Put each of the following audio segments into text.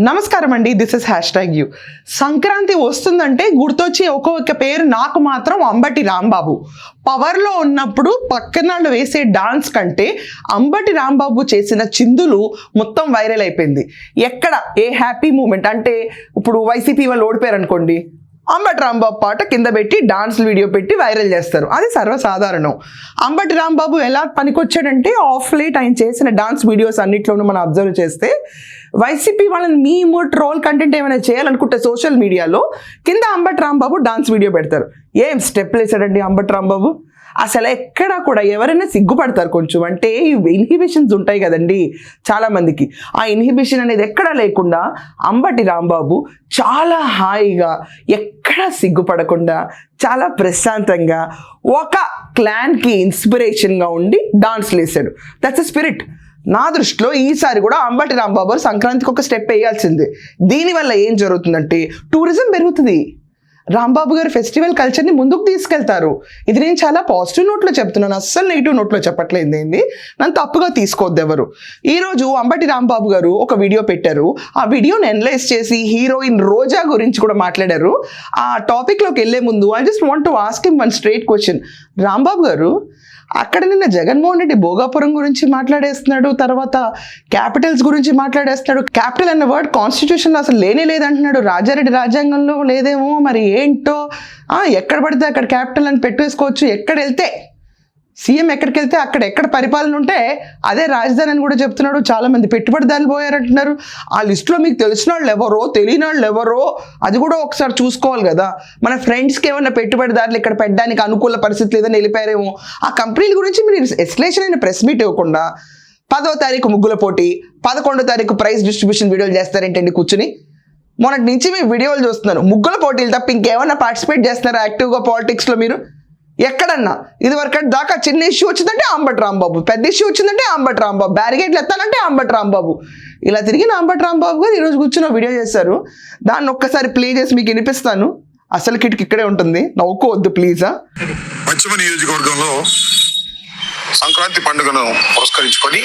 నమస్కారం అండి, this is #you. Sankranti వస్తుందంటే గుర్తొచ్చే ఒక్కొక్క పేరు నాకు మాత్రం అంబటి రాంబాబు. పవర్లో ఉన్నప్పుడు పక్కనాళ్ళు వేసే డాన్స్ కంటే అంబటి రాంబాబు చేసిన చిందులు మొత్తం వైరల్ అయిపోయింది. ఎక్కడ ఏ హ్యాపీ మూమెంట్ అంటే ఇప్పుడు వైసీపీ వాళ్ళు ఓడిపోయారు అనుకోండి, అంబటి రాంబాబు పాట కింద పెట్టి డాన్స్ వీడియో పెట్టి వైరల్ చేస్తారు. అది సర్వసాధారణం. అంబటి రాంబాబు ఎలా పనికొచ్చాడంటే ఆఫ్ లేట్ ఆయన చేసిన డాన్స్ వీడియోస్ అన్నిట్లోనూ మనం అబ్జర్వ్ చేస్తే వైసీపీ వాళ్ళని మీము ట్రోల్ కంటెంట్ ఏమైనా చేయాలనుకుంటే సోషల్ మీడియాలో కింద అంబటి రాంబాబు డాన్స్ వీడియో పెడతారు. ఏం స్టెప్లు వేసాడండి అంబటి రాంబాబు. అసలు ఎక్కడా కూడా ఎవరైనా సిగ్గుపడతారు కొంచెం. అంటే ఇన్హిబిషన్స్ ఉంటాయి కదండి చాలామందికి. ఆ ఇన్హిబిషన్ అనేది ఎక్కడా లేకుండా అంబటి రాంబాబు చాలా హాయిగా ఎక్కడా సిగ్గుపడకుండా చాలా ప్రశాంతంగా ఒక క్లాన్కి ఇన్స్పిరేషన్గా ఉండి డాన్స్లు వేసాడు. That's a spirit. నా దృష్టిలో ఈసారి కూడా అంబటి రాంబాబు సంక్రాంతికి ఒక స్టెప్ వేయాల్సిందే. దీనివల్ల ఏం జరుగుతుందంటే టూరిజం పెరుగుతుంది. రాంబాబు గారు ఫెస్టివల్ కల్చర్ని ముందుకు తీసుకెళ్తారు. ఇది నేను చాలా పాజిటివ్ నోట్లో చెప్తున్నాను, అస్సలు నెగిటివ్ నోట్లో చెప్పట్లేదు. ఏంది నన్ను తప్పుగా తీసుకోవద్దు ఎవరు. ఈరోజు అంబటి రాంబాబు గారు ఒక వీడియో పెట్టారు. ఆ వీడియోని అనలైజ్ చేసి హీరోయిన్ రోజా గురించి కూడా మాట్లాడారు. ఆ టాపిక్లోకి వెళ్ళే ముందు I just want to ask him one straight question. Rambabu గారు అక్కడ నిన్న జగన్మోహన్ రెడ్డి భోగాపురం గురించి మాట్లాడేస్తున్నాడు, తర్వాత క్యాపిటల్స్ గురించి మాట్లాడేస్తున్నాడు. క్యాపిటల్ అన్న వర్డ్ కాన్స్టిట్యూషన్లో అసలు లేనే లేదంటున్నాడు. రాజారెడ్డి రాజ్యాంగంలో లేదేమో, మరి ఏంటో. ఎక్కడ పడితే అక్కడ క్యాపిటల్ అని పెట్టేసుకోవచ్చు. ఎక్కడ వెళ్తే సీఎం ఎక్కడికి వెళ్తే అక్కడ ఎక్కడ పరిపాలన ఉంటే అదే రాజధాని అని కూడా చెప్తున్నాడు. చాలామంది పెట్టుబడిదారులు పోయారంటున్నారు. ఆ లిస్టులో మీకు తెలిసిన వాళ్ళు ఎవరో తెలియని వాళ్ళు ఎవరో అది కూడా ఒకసారి చూసుకోవాలి కదా. మన ఫ్రెండ్స్కి ఏమన్నా పెట్టుబడిదారులు ఇక్కడ పెట్టడానికి అనుకూల పరిస్థితి లేదని వెళ్ళిపోయారేమో. ఆ కంపెనీల గురించి మీరు ఎస్కలేషన్ అయిన ప్రెస్ మీట్ ఇవ్వకుండా 10వ తారీఖు ముగ్గుల పోటీ, 11వ తారీఖు ప్రైజ్ డిస్ట్రిబ్యూషన్ వీడియోలు చేస్తారేంటండి కూర్చుని. మొన్నటి నుంచి మీ వీడియోలు చూస్తున్నాను. ముగ్గుల పోటీలు తప్ప ఇంకేమన్నా పార్టిసిపేట్ చేస్తున్నారా యాక్టివ్గా పాలిటిక్స్లో మీరు? ఎక్కడన్నా ఇదివరకు దాకా చిన్న ఇష్యూ వచ్చిందంటే అంబటి రాంబాబు, పెద్ద ఇష్యూ వచ్చిందంటే అంబటి రాంబాబు, బ్యారిగేట్లు ఎత్తానంటే అంబటి రాంబాబు. ఇలా తిరిగిన అంబటి రాంబాబు గారు ఈరోజు కూర్చున్న వీడియో చేశారు. దాన్ని ఒక్కసారి ప్లే చేసి మీకు వినిపిస్తాను. అసలు కిటికి ఇక్కడే ఉంటుంది, నవ్వుకోవద్దు ప్లీజా. పశ్చిమ నియోజకవర్గంలో సంక్రాంతి పండుగను పురస్కరించుకొని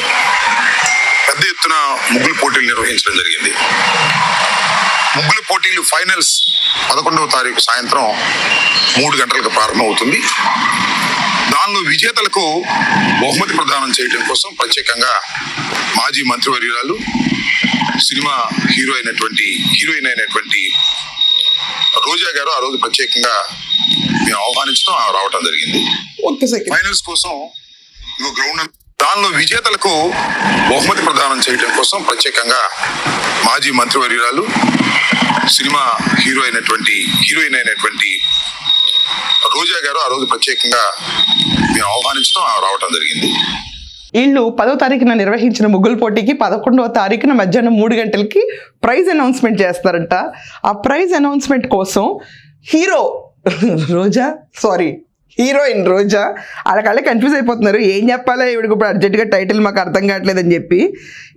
పెద్ద ఎత్తున ముగ్గులు పోటీలు నిర్వహించడం జరిగింది. ముగ్గుల పోటీలు ఫైనల్స్ 11వ తారీఖు సాయంత్రం 3 గంటలకు ప్రారంభమవుతుంది. దానిలో విజేతలకు బహుమతి ప్రదానం చేయడం కోసం ప్రత్యేకంగా మాజీ మంత్రివర్యురాలు సినిమా హీరోయిన్ అయినటువంటి రోజా గారు ఆ రోజు ప్రత్యేకంగా మేము ఆహ్వానించడం రావటం జరిగింది. ఫైనల్స్ కోసం గ్రౌండ్ దానిలో విజేతలకు బహుమతి ప్రదానం చేయడం కోసం ప్రత్యేకంగా మాజీ మంత్రివర్యురాలు సినిమా హీరోయిన్ అయినటువంటి రోజా గారు ఆ రోజు ప్రత్యేకంగా మేము ఆహ్వానించడం రావటం జరిగింది. వీళ్ళు 10వ తారీఖున నిర్వహించిన ముగ్గుల పోటీకి 11వ తారీఖున మధ్యాహ్నం 3 గంటలకి ప్రైజ్ అనౌన్స్మెంట్ చేస్తారంట. ఆ ప్రైజ్ అనౌన్స్మెంట్ కోసం హీరోయిన్ రోజా వాళ్ళకళ్ళే కన్ఫ్యూజ్ అయిపోతున్నారు. ఏం చెప్పాలో ఇవిడికి ఇప్పుడు అర్జెంట్గా టైటిల్ మాకు అర్థం కావట్లేదని చెప్పి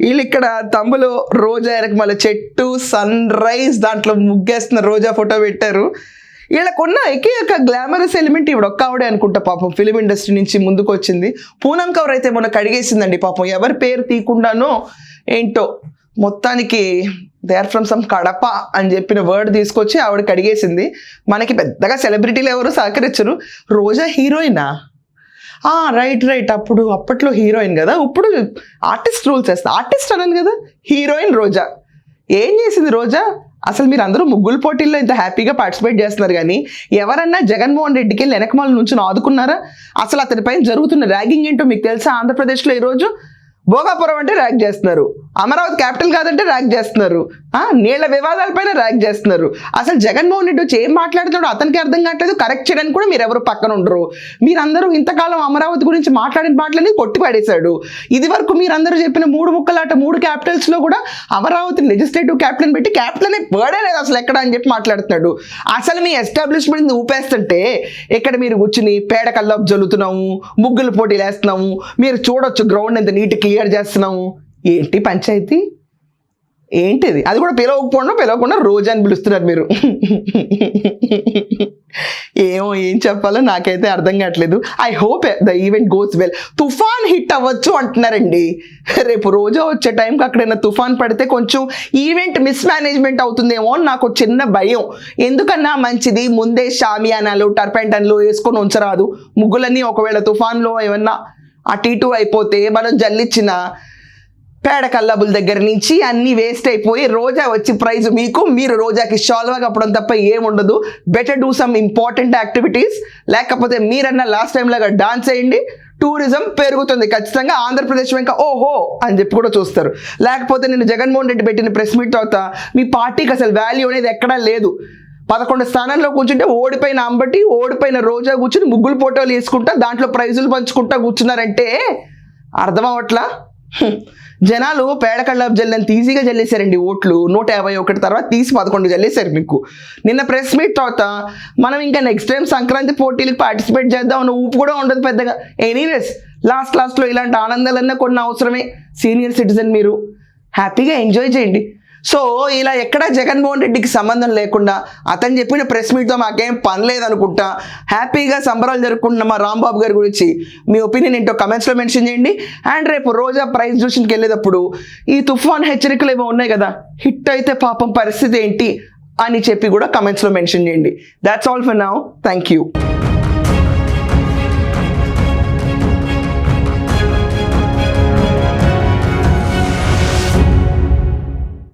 వీళ్ళు ఇక్కడ తమ్ములు రోజా వెనక మళ్ళీ చెట్టు సన్ రైజ్ దాంట్లో ముగ్గేస్తున్న రోజా ఫోటో పెట్టారు. వీళ్ళకున్న ఒక గ్లామరస్ ఎలిమెంట్ ఇవిడ ఒక్క ఆవిడే అనుకుంటా పాపం. ఫిలిం ఇండస్ట్రీ నుంచి ముందుకు వచ్చింది. పూనం కవర్ అయితే మొన్న కడిగేసిందండి పాపం. ఎవరి పేరు తీయకుండానో ఏంటో మొత్తానికి they are from some Kadapa అని చెప్పిన వర్డ్ తీసుకొచ్చి ఆవిడ కడిగేసింది. మనకి పెద్దగా సెలబ్రిటీలు ఎవరు సహకరించరు. రోజా హీరోయినా? రైట్ అప్పట్లో హీరోయిన్ కదా, ఇప్పుడు ఆర్టిస్ట్ రూల్స్ వేస్తా. ఆర్టిస్ట్ అన్నాను కదా, హీరోయిన్ రోజా. ఏం చేసింది రోజా? అసలు మీరు అందరూ ముగ్గుల పోటీల్లో ఇంత హ్యాపీగా పార్టిసిపేట్ చేస్తున్నారు కానీ ఎవరన్నా జగన్మోహన్ రెడ్డికి వెళ్ళి వెనకమాల నుంచి ఆదుకున్నారా? అసలు అతనిపైన జరుగుతున్న ర్యాగింగ్ ఏంటో మీకు తెలుసా? ఆంధ్రప్రదేశ్లో ఈరోజు భోగాపురం అంటే ర్యాగ్ చేస్తున్నారు, అమరావతి క్యాపిటల్ కాదంటే ర్యాగ్ చేస్తున్నారు, నీళ్ల వివాదాలపైన ర్యాగ్ చేస్తున్నారు. అసలు జగన్మోహన్ రెడ్డి వచ్చి ఏం మాట్లాడుతున్నాడో అతనికి అర్థం కావట్లేదు. కరెక్ట్ చేయడానికి కూడా మీరు ఎవరు పక్కన ఉండరు. మీరందరూ ఇంతకాలం అమరావతి గురించి మాట్లాడిన మాటలని కొట్టి పడేశాడు. ఇది వరకు మీరందరూ చెప్పిన 3 ముక్కలాట 3 క్యాపిటల్స్లో కూడా అమరావతి లెజిస్లేటివ్ క్యాపిటల్ పెట్టి క్యాపిటల్ అనే వర్డే లేదు అసలు ఎక్కడ అని చెప్పి మాట్లాడుతున్నాడు. అసలు మీ ఎస్టాబ్లిష్మెంట్ ఊపేస్తుంటే ఇక్కడ మీరు కూర్చుని పేడ కల్లాపు జల్లుతున్నాము, ముగ్గులు పోటీలు వేస్తున్నాము. మీరు చూడొచ్చు గ్రౌండ్ ఎంత నీట్ క్లియర్ చేస్తున్నాము. ఏంటి పంచాయతీ? ఏంటిది అది కూడా పిలవకుండా రోజా అని పిలుస్తున్నారు మీరు. ఏం చెప్పాలో నాకైతే అర్థం కావట్లేదు. I hope the event goes well. తుఫాన్ హిట్ అవ్వచ్చు అంటున్నారండి. రేపు రోజా వచ్చే టైంకి అక్కడైనా తుఫాన్ పడితే కొంచెం ఈవెంట్ మిస్మేనేజ్మెంట్ అవుతుందేమో అని నాకు చిన్న భయం. ఎందుకన్నా మంచిది ముందే షామియానాలు టర్పెంటన్లు వేసుకొని ఉంచరాదు. ముగ్గులన్నీ ఒకవేళ తుఫాన్లో ఏమన్నా అటు ఇటు అయిపోతే మనం జల్లిచ్చిన పేడ కల్లబుల దగ్గర నుంచి అన్నీ వేస్ట్ అయిపోయి రోజా వచ్చి ప్రైజ్ మీకు, మీరు రోజాకి షాల్వా కప్పడం తప్ప ఏముండదు. Better do some important activities. లేకపోతే మీరన్నా లాస్ట్ టైం లాగా డాన్స్ చేయండి. టూరిజం పెరుగుతుంది ఖచ్చితంగా. ఆంధ్రప్రదేశ్ ఇంకా ఓహో అని చెప్పి కూడా చూస్తారు. లేకపోతే నేను జగన్మోహన్ రెడ్డి పెట్టిన ప్రెస్ మీట్ తర్వాత మీ పార్టీకి అసలు వాల్యూ అనేది ఎక్కడా లేదు. 11 స్థానాల్లో కూర్చుంటే ఓడిపోయిన అంబటి, ఓడిపోయిన రోజా కూర్చుని ముగ్గులు ఫోటోలు వేసుకుంటా దాంట్లో ప్రైజులు పంచుకుంటా కూర్చున్నారంటే అర్థం అవట్లా. జనాలు పేడకళ్ళ జల్లంత ఈజీగా జల్లేశారండి ఓట్లు. 151 తర్వాత తీసి 11 జల్లేశారు మీకు. నిన్న ప్రెస్ మీట్ తర్వాత మనం ఇంకా నెక్స్ట్ టైం సంక్రాంతి పోటీలకు పార్టిసిపేట్ చేద్దాం అన్న ఊపు కూడా ఉండదు పెద్దగా. ఎనీవేస్ లాస్ట్లో ఇలాంటి ఆనందాలన్నా కొన్ని అవసరమే. సీనియర్ సిటిజన్ మీరు హ్యాపీగా ఎంజాయ్ చేయండి. సో ఇలా ఎక్కడ జగన్మోహన్ రెడ్డికి సంబంధం లేకుండా అతను చెప్పిన ప్రెస్ మీట్తో మాకేం పని లేదనుకుంటా హ్యాపీగా సంబరాలు జరుపుకుంటున్న మా రాంబాబు గారి గురించి మీ ఒపీనియన్ ఏంటో కమెంట్స్లో మెన్షన్ చేయండి. అండ్ రేపు రోజా ప్రైజ్ డిస్ట్రిబ్యూషన్కి వెళ్ళేటప్పుడు ఈ తుఫాన్ హెచ్చరికలు ఏమో ఉన్నాయి కదా, హిట్ అయితే పాపం పరిస్థితి ఏంటి అని చెప్పి కూడా కమెంట్స్లో మెన్షన్ చేయండి. That's all for now. Thank you.